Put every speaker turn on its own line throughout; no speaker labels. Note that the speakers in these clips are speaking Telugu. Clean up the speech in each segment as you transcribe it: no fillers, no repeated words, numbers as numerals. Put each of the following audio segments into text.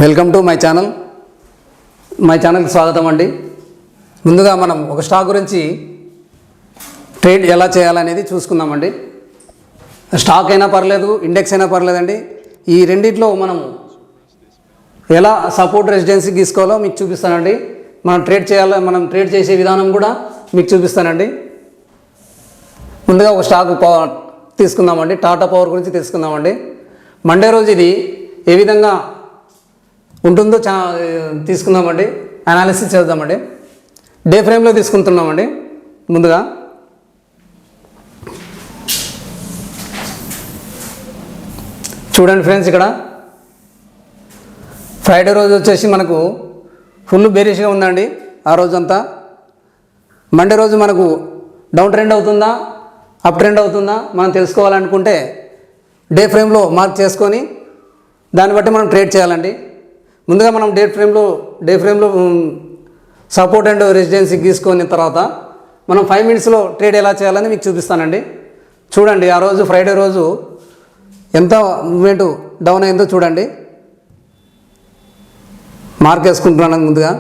వెల్కమ్ టు మై ఛానల్కి స్వాగతం అండి. ముందుగా మనం ఒక స్టాక్ గురించి ట్రేడ్ ఎలా చేయాలనేది చూసుకుందామండి. స్టాక్ అయినా పర్లేదు, ఇండెక్స్ అయినా పర్లేదండి. ఈ రెండిట్లో మనం ఎలా సపోర్ట్ రెసిడెన్సీ గీసుకోవాలో మీకు చూపిస్తానండి. మనం ట్రేడ్ చేసే విధానం కూడా మీకు చూపిస్తానండి. ముందుగా ఒక స్టాక్ తీసుకుందామండి. టాటా పవర్ గురించి తీసుకుందామండి. మండే రోజు ఇది ఏ విధంగా ఉంటుందో తీసుకుందామండి. అనాలిసిస్ చేద్దామండి. డే ఫ్రేమ్లో తీసుకుంటున్నామండి. ముందుగా చూడండి ఫ్రెండ్స్, ఇక్కడ ఫ్రైడే రోజు వచ్చేసి మనకు ఫుల్ బేరిష్గా ఉందండి. ఆ రోజంతా మండే రోజు మనకు డౌన్ ట్రెండ్ అవుతుందా, అప్ ట్రెండ్ అవుతుందా మనం తెలుసుకోవాలనుకుంటే డే ఫ్రేమ్లో మార్క్ చేసుకొని దాన్ని బట్టి మనం ట్రేడ్ చేయాలండి. ముందుగా మనం డే ఫ్రేమ్లో సపోర్ట్ అండ్ రెసిడెన్సీ గీసుకున్న తర్వాత మనం 5 మినిట్స్లో ట్రేడ్ ఎలా చేయాలని మీకు చూపిస్తానండి. చూడండి, ఆ రోజు ఫ్రైడే రోజు ఎంత మూమెంట్ డౌన్ అయిందో చూడండి. మార్క్ వేసుకుంటున్నాను. ముందుగా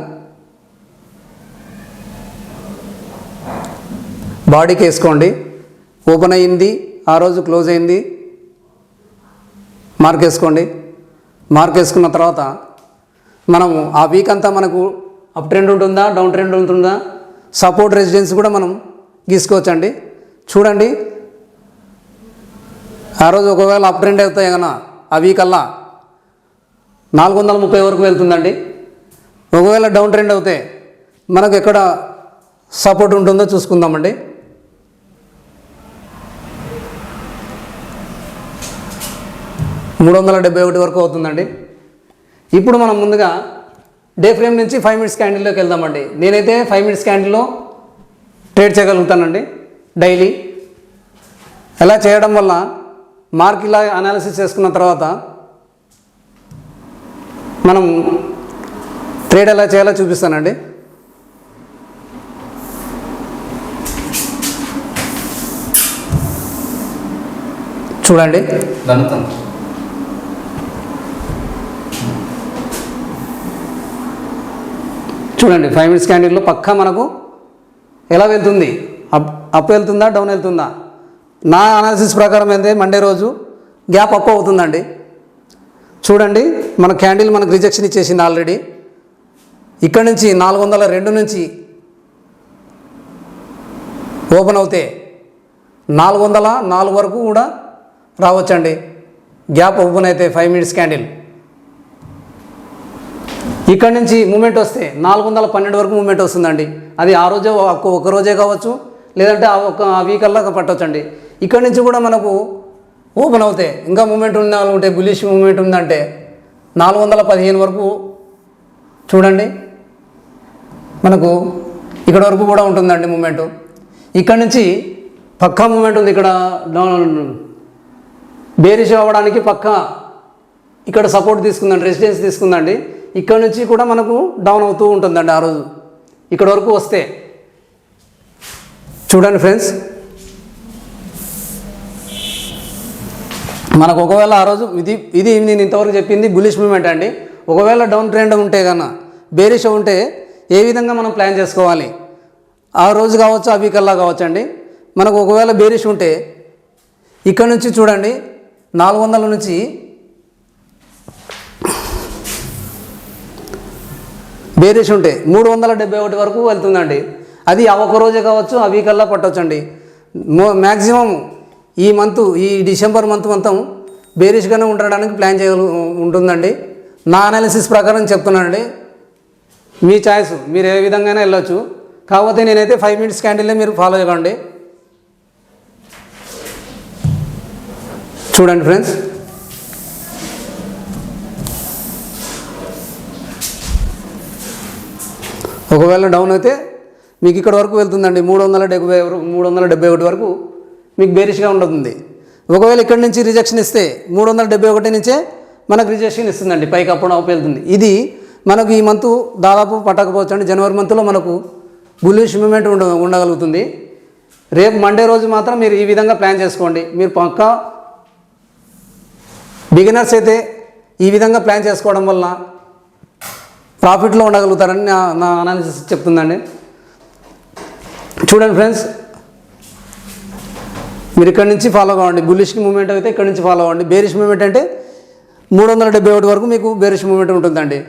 బాడీకి వేసుకోండి. ఓపెన్ అయ్యింది, ఆ రోజు క్లోజ్ అయింది, మార్క్ వేసుకోండి. మార్క్ వేసుకున్న తర్వాత మనము ఆ వీక్ అంతా మనకు అప్ ట్రెండ్ ఉంటుందా, డౌన్ ట్రెండ్ ఉంటుందా, సపోర్ట్ రెసిడెన్స్ కూడా మనం గీసుకోవచ్చండి. చూడండి, ఆ రోజు ఒకవేళ అప్ ట్రెండ్ అవుతాయి కన్నా ఆ వీక్ అల్లా 430 వరకు వెళ్తుందండి. ఒకవేళ డౌన్ ట్రెండ్ అవుతే మనకు ఎక్కడ సపోర్ట్ ఉంటుందో చూసుకుందామండి. $371 వరకు అవుతుందండి. ఇప్పుడు మనం ముందుగా డే ఫ్రేమ్ నుంచి 5 మినిట్స్ క్యాండిల్లోకి వెళ్దామండి. నేనైతే 5 మినిట్స్ క్యాండిల్లో ట్రేడ్ చేయగలుగుతానండి డైలీ. ఎలా చేయడం వల్ల మార్క్ ఇలా అనాలిసిస్ చేసుకున్న తర్వాత మనం ట్రేడ్ ఎలా చేయాలో చూపిస్తానండి. చూడండి, చూడండి 5 మినిట్స్ క్యాండిల్లో పక్కా మనకు ఎలా వెళ్తుంది, అప్ వెళ్తుందా, డౌన్ వెళ్తుందా. నా అనాలిసిస్ ప్రకారం అయితే మండే రోజు గ్యాప్ అప్ అవుతుందండి. చూడండి, మన క్యాండిల్ మనకు రిజెక్షన్ ఇచ్చేసింది ఆల్రెడీ. ఇక్కడ నుంచి 402 నుంచి ఓపెన్ అవుతే 404 వరకు కూడా రావచ్చండి. గ్యాప్ ఓపెన్ అయితే 5 మినిట్స్ క్యాండిల్. ఇక్కడ నుంచి మూమెంట్ వస్తే 412 వరకు మూమెంట్ వస్తుందండి. అది ఆ రోజే ఒక రోజే కావచ్చు, లేదంటే ఆ వీక్ అల్లా పట్టవచ్చండి. ఇక్కడ నుంచి కూడా మనకు ఓపెన్ అవుతే ఇంకా మూమెంట్ ఉంటే, బులిష్ మూమెంట్ ఉందంటే 415 వరకు చూడండి మనకు ఇక్కడ వరకు కూడా ఉంటుందండి మూమెంటు. ఇక్కడ నుంచి పక్కా మూమెంట్ ఉంది. ఇక్కడ బేరిష్ అవ్వడానికి పక్కా ఇక్కడ సపోర్ట్ తీసుకుందండి, రెసిడెన్స్ తీసుకుందండి. ఇక్కడ నుంచి కూడా మనకు డౌన్ అవుతూ ఉంటుందండి ఆ రోజు ఇక్కడ వరకు వస్తే. చూడండి ఫ్రెండ్స్, మనకు ఒకవేళ ఆ రోజు ఇది నేను ఇంతవరకు చెప్పింది బులిష్ మూమెంట్ అండి. ఒకవేళ డౌన్ ట్రెండ్ ఉంటే కన్నా, బేరిష్ ఉంటే ఏ విధంగా మనం ప్లాన్ చేసుకోవాలి, ఆ రోజు కావచ్చు, ఆ వీక్ అల్లా కావచ్చు అండి. మనకు ఒకవేళ బేరిష్ ఉంటే ఇక్కడ నుంచి చూడండి 400 నుంచి బేరిష్ ఉంటే 371 వరకు వెళ్తుందండి. అది ఒక రోజే కావచ్చు, ఆ వీక్ అల్లా పట్టవచ్చండి. మ్యాక్సిమం ఈ డిసెంబర్ మంత్ మొత్తం బేరిష్గానే ఉండడానికి ప్లాన్ ఉంటుందండి. నా అనాలిసిస్ ప్రకారం చెప్తున్నానండి. మీ చాయిస్, మీరు ఏ విధంగానే వెళ్ళొచ్చు. కాకపోతే నేనైతే 5 మినిట్స్ క్యాండిల్లే మీరు ఫాలో అవ్వండి. చూడండి ఫ్రెండ్స్, ఒకవేళ డౌన్ అయితే మీకు ఇక్కడ వరకు వెళ్తుందండి. 371 వరకు మీకు బేరిష్గా ఉంటుంది. ఒకవేళ ఇక్కడ నుంచి రిజెక్షన్ ఇస్తే 371 నుంచే మనకు రిజెక్షన్ ఇస్తుందండి, పైకి అప్పుడు వెళ్తుంది. ఇది మనకు ఈ మంత్ దాదాపు పట్టకపోవచ్చు అండి. జనవరి మంత్లో మనకు బుల్లిష్ మూమెంట్ ఉండగలుగుతుంది. రేపు మండే రోజు మాత్రం మీరు ఈ విధంగా ప్లాన్ చేసుకోండి. మీరు పక్కా బిగినర్స్ అయితే ఈ విధంగా ప్లాన్ చేసుకోవడం వల్ల ప్రాఫిట్లో ఉండగలుగుతారని నా అనాలిసిస్ చెప్తుందండి. చూడండి ఫ్రెండ్స్, మీరు ఇక్కడ నుంచి ఫాలో కావండి. బుల్లిష్ మూమెంట్ అయితే ఇక్కడ నుంచి ఫాలో అవ్వండి. బేరిష్ మూమెంట్ అంటే 371 వరకు మీకు బేరిష్ మూమెంట్ ఉంటుందండి.